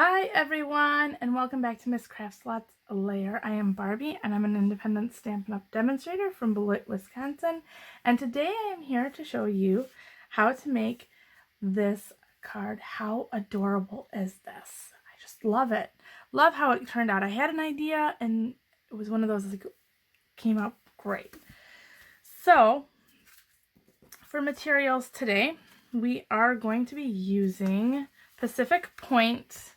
Hi everyone, and welcome back to ms.craftsalots Lair. I am Barbie, and I'm an independent Stampin' Up! Demonstrator from Beloit, Wisconsin. And today I am here to show you how to make this card. How adorable is this? I just love it. Love how it turned out. I had an idea, and it was one of those that came out great. So, for materials today, we are going to be using Pacific Point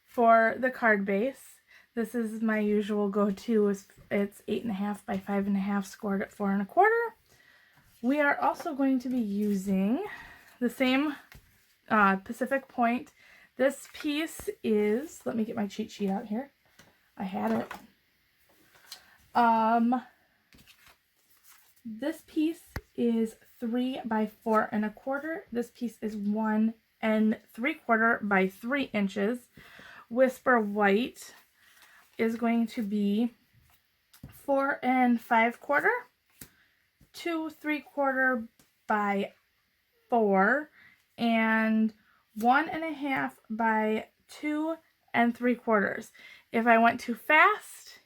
for the card base. This is my usual go-to. It's 8.5 by 5.5 scored at 4 1/4. We are also going to be using the same Pacific Point. This piece is, let me get my cheat sheet out here. I had it. This piece is 3 by 4 1/4. This piece is 1 3/4 by 3 inches. Whisper White is going to be 4 5/4, 2 3/4 by 4, and 1 1/2 by 2 3/4. If I went too fast,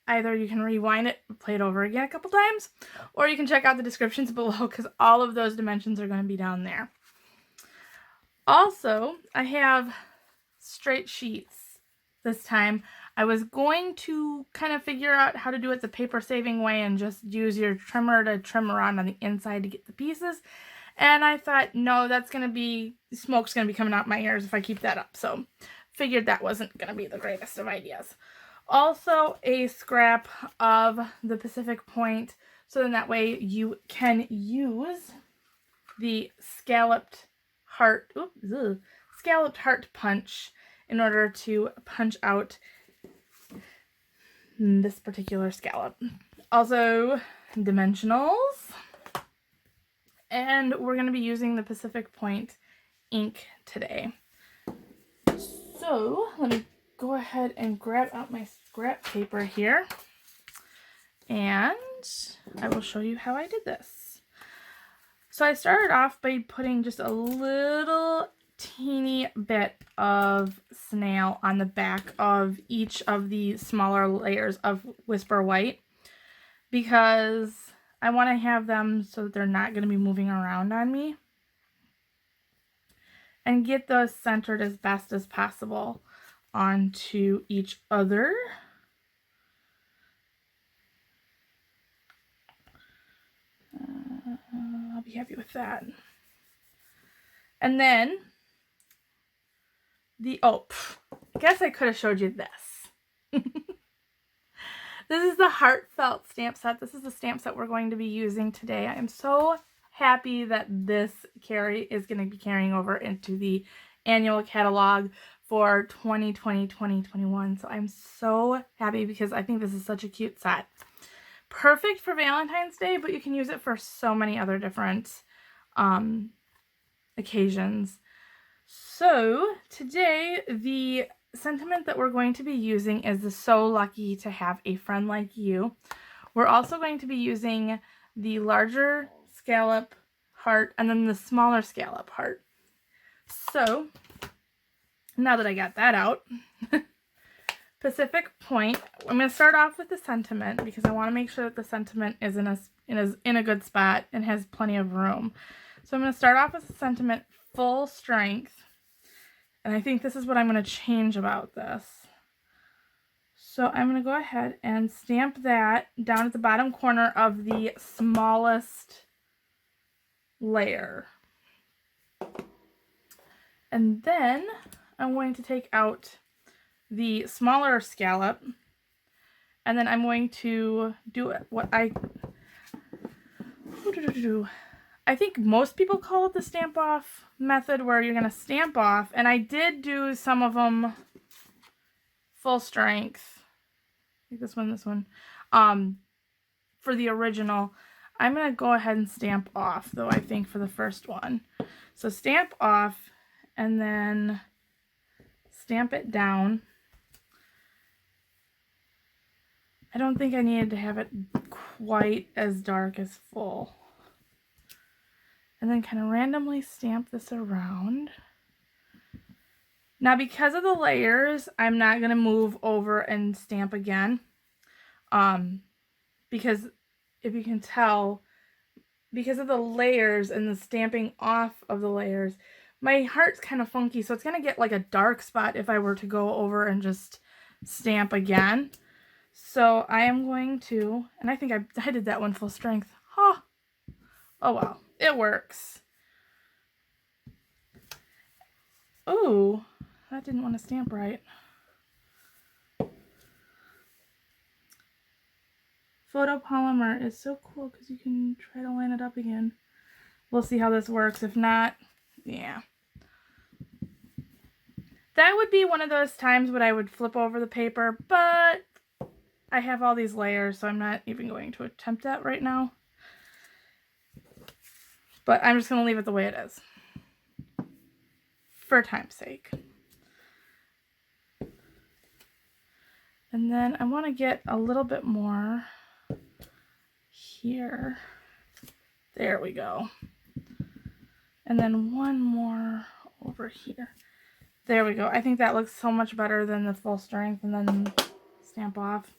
either you can rewind it, play it over again a couple times, or you can check out the descriptions below because all of those dimensions are going to be down there. Also, I have straight sheets this time. I was going to kind of figure out how to do it the paper saving way and just use your trimmer to trim around on the inside to get the pieces. And I thought, no, that's going to be, smoke's going to be coming out my ears if I keep that up. So figured that wasn't going to be the greatest of ideas. Also a scrap of the Pacific Point, so then that way you can use the scalloped heart punch in order to punch out this particular scallop. Also, dimensionals. And we're going to be using the Pacific Point ink today. So, let me go ahead and grab out my scrap paper here. And I will show you how I did this. So I started off by putting just a little teeny bit of snail on the back of each of the smaller layers of Whisper White because I want to have them so that they're not going to be moving around on me, and get those centered as best as possible onto each other. I'll be happy with that. And then I guess I could have showed you this. This is the Heartfelt stamp set. This is the stamp set we're going to be using today. I am so happy that this is going to be carrying over into the annual catalog for 2020-2021. So I'm so happy because I think this is such a cute set. Perfect for Valentine's Day, but you can use it for so many other different occasions. So today, the sentiment that we're going to be using is the "so lucky to have a friend like you." We're also going to be using the larger scallop heart and then the smaller scallop heart. So now that I got that out, Pacific Point, I'm going to start off with the sentiment because I want to make sure that the sentiment is in a good spot and has plenty of room. So I'm going to start off with the sentiment full strength. And I think this is what I'm going to change about this. So I'm going to go ahead and stamp that down at the bottom corner of the smallest layer. And then I'm going to take out the smaller scallop, and then I'm going to do what I think most people call it the stamp off method, where you're going to stamp off, and I did do some of them full strength, like this one, for the original. I'm going to go ahead and stamp off, though, I think, for the first one. So stamp off, and then stamp it down. I don't think I needed to have it quite as dark as full. And then kind of randomly stamp this around. Now, because of the layers, I'm not going to move over and stamp again. Because if you can tell, because of the layers and the stamping off of the layers, my heart's kind of funky, so it's going to get like a dark spot if I were to go over and just stamp again. So I am going to, and I think I did that one full strength. Huh. Oh well, it works. Ooh, that didn't want to stamp right. Photopolymer is so cool because you can try to line it up again. We'll see how this works. If not, yeah. That would be one of those times when I would flip over the paper, but I have all these layers, so I'm not even going to attempt that right now. But I'm just going to leave it the way it is, for time's sake. And then I want to get a little bit more here. There we go. And then one more over here. There we go. I think that looks so much better than the full strength and then stamp off.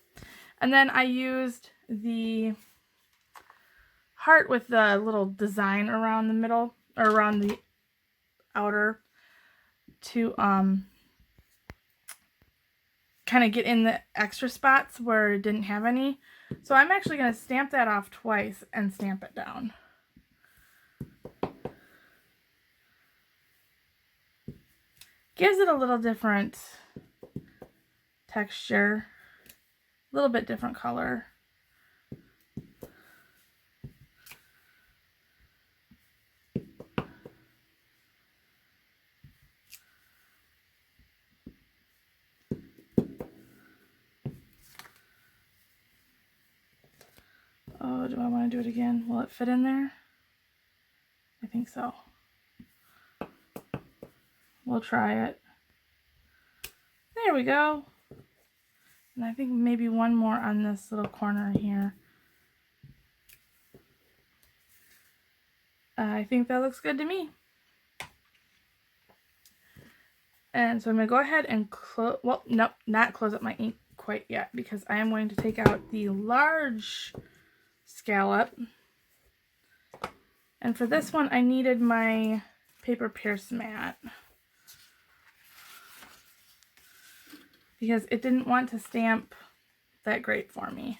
And then I used the heart with the little design around the middle, or around the outer, to kind of get in the extra spots where it didn't have any. So I'm actually going to stamp that off twice and stamp it down. Gives it a little different texture, a little bit different color. Oh, do I want to do it again? Will it fit in there? I think so. We'll try it. There we go. And I think maybe one more on this little corner here. I think that looks good to me. And so I'm going to go ahead and close, well, nope, not close up my ink quite yet, because I am going to take out the large scallop. And for this one, I needed my paper pierce mat, because it didn't want to stamp that great for me.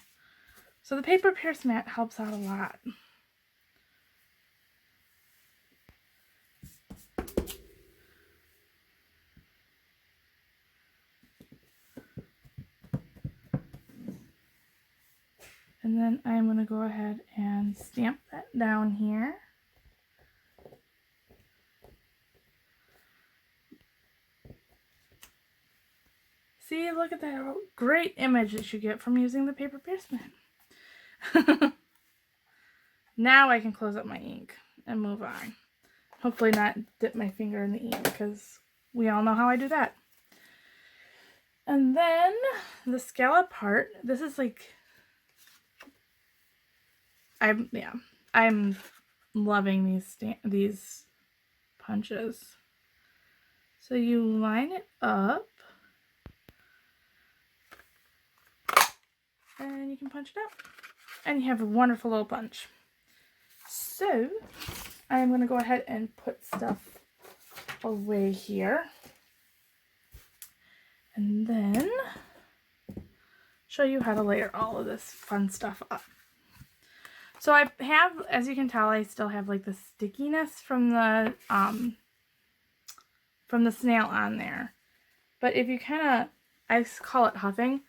So the paper pierce mat helps out a lot. And then I'm going to go ahead and stamp that down here. See, look at that great image that you get from using the paper pierce mat. Now I can close up my ink and move on. Hopefully not dip my finger in the ink, because we all know how I do that. And then the scallop part, this is like, I'm loving these punches. So you line it up and you can punch it out, and you have a wonderful little punch. So I'm going to go ahead and put stuff away here, and then show you how to layer all of this fun stuff up. So I have, as you can tell, I still have like the stickiness from the snail on there. But if you kind of, I call it huffing,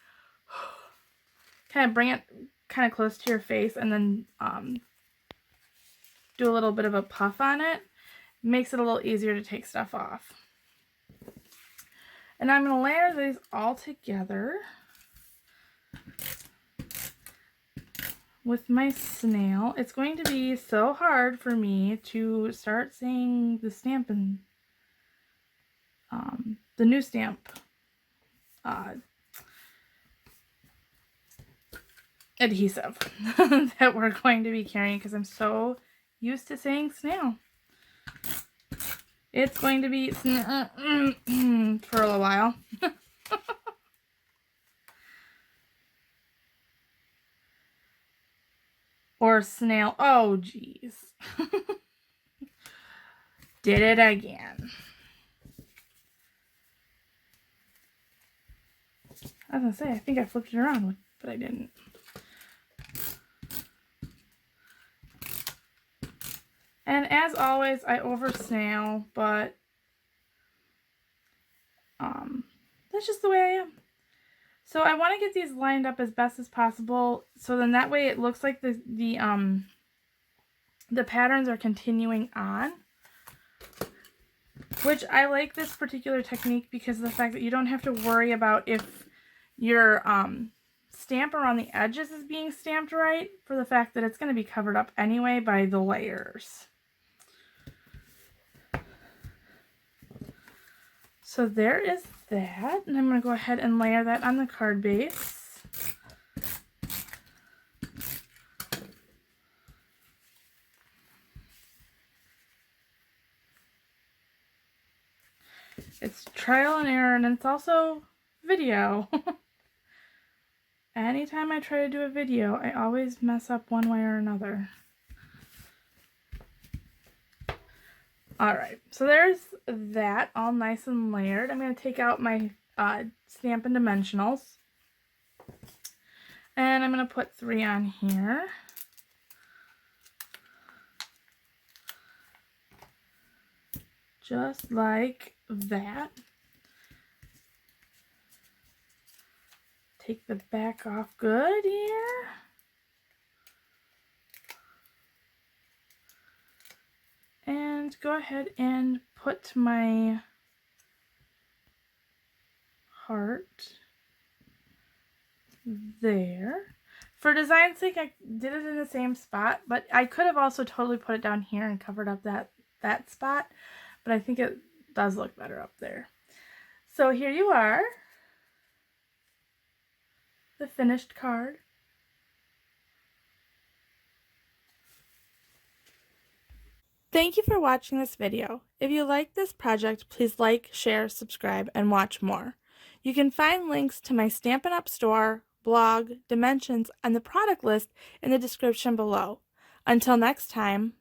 kind of bring it kind of close to your face, and then do a little bit of a puff on it, makes it a little easier to take stuff off. And I'm going to layer these all together with my snail. It's going to be so hard for me to start saying the Stampin', the new stamp adhesive that we're going to be carrying, because I'm so used to saying snail. It's going to be for a little while. Or snail. Oh, geez. Did it again. I was going to say, I think I flipped it around, but I didn't. And as always, I over snail, but that's just the way I am. So I want to get these lined up as best as possible, so then that way it looks like the patterns are continuing on. Which I like this particular technique because of the fact that you don't have to worry about if your stamp around the edges is being stamped right, for the fact that it's going to be covered up anyway by the layers. So there is that, and I'm going to go ahead and layer that on the card base. It's trial and error, and it's also video. Anytime I try to do a video, I always mess up one way or another. Alright, so there's that all nice and layered. I'm going to take out my Stampin' Dimensionals. And I'm going to put 3 on here. Just like that. Take the back off good here. And go ahead and put my heart there. For design's sake, I did it in the same spot, but I could have also totally put it down here and covered up that spot, but I think it does look better up there. So here you are, the finished card. Thank you for watching this video. If you like this project, please like, share, subscribe, and watch more. You can find links to my Stampin' Up! Store, blog, dimensions, and the product list in the description below. Until next time.